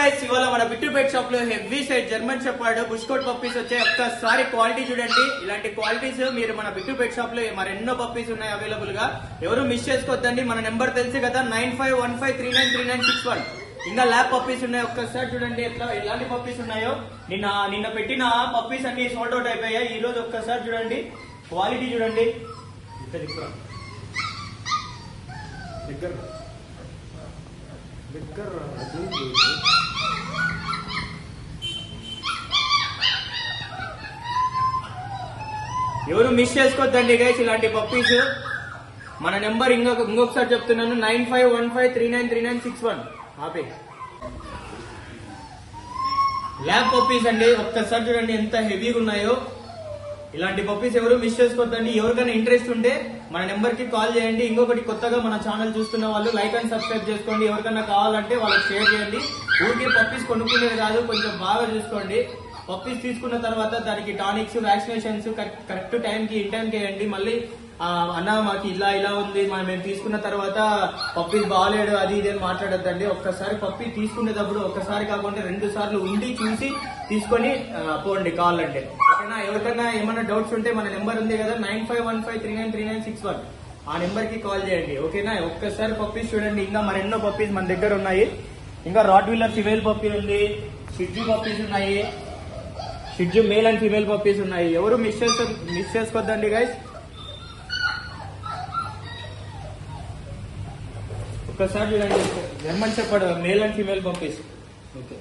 Guys, ఇవాళ మన Bittu pet shop లో heavy side German shepherd bush coat puppies వచ్చాయి. ఒక్కసారి క్వాలిటీ చూడండి. ఇలాంటి క్వాలిటీస్ మీరు మన బిట్టు పెట్ షాప్ లో మరెన్నో పప్పీస్ ఉన్నాయి అవైలబుల్ గా. ఎవరు మిస్ చేసుకోవద్దండి. మన నెంబర్ తెలుసు కదా, 9515393961. ఇంకా ల్యాబ్ పప్పీస్ ఉన్నాయి. ఒక్కసారి చూడండి ఎలాంటి పప్పీస్ ఉన్నాయో. నిన్న పెట్టిన పప్పీస్ అన్ని సోల్డ్ అవుట్ అయిపోయాయి. ఈ రోజు ఒక్కసారి చూడండి క్వాలిటీ చూడండి. ఎవరు మిస్ చేసుకోవద్దండి గైస్ ఇలాంటి పప్పీస్. మన నెంబర్ ఇంకొకసారి చెప్తున్నాను, 9515393961. ఆపే ల్యాబ్ పప్పీస్ అండి. ఒక్కసారి చూడండి ఎంత హెవీగా ఉన్నాయో. ఇలాంటి పప్పీస్ ఎవరు మిస్ చేసుకోవద్దండి. ఎవరికైనా ఇంట్రెస్ట్ ఉంటే మన నెంబర్ కి కాల్ చేయండి. ఇంకొకటి, కొత్తగా మన ఛానల్ చూస్తున్న వాళ్ళు లైక్ అండ్ సబ్స్క్రైబ్ చేసుకోండి. ఎవరికైనా కావాలంటే వాళ్ళకి షేర్ చేయండి. ఊరికే పప్పీస్ కొనుక్కునేది కాదు, కొంచెం బాగా చూసుకోండి. పప్పీస్ తీసుకున్న తర్వాత దానికి టానిక్స్, వ్యాక్సినేషన్స్ కరెక్ట్ టైంకి ఇన్ టైం చేయండి. మళ్ళీ అన్న మాకు ఇలా ఉంది, మేము తీసుకున్న తర్వాత పప్పీస్ బాగాలేడు అది ఇది అని మాట్లాడద్దండి. ఒక్కసారి పప్పీ తీసుకునేటప్పుడు ఒక్కసారి కాకుండా 2 సార్లు ఉండి చూసి తీసుకొని పోండి కావాలంటే. ఓకేనా? ఎవరికైనా ఏమైనా డౌట్స్ ఉంటే మన నెంబర్ ఉంది కదా, 9515393961. ఆ నెంబర్ కి కాల్ చేయండి. ఓకేనా? ఒక్కసారి పప్పీస్ చూడండి. ఇంకా మరెన్నో పప్పీస్ మన దగ్గర ఉన్నాయి. ఇంకా రాట్ వీలర్ ఫిమేల్ పప్పీ ఉంది, షిడ్జు పప్పీస్ ఉన్నాయి, Shih Tzu male and female puppies ఉన్నాయి. ఎవరు మిస్ చేసుకోవద్దండి గైస్. ఒక్కసారి చూడండి German shepherd male and female puppies. Okay.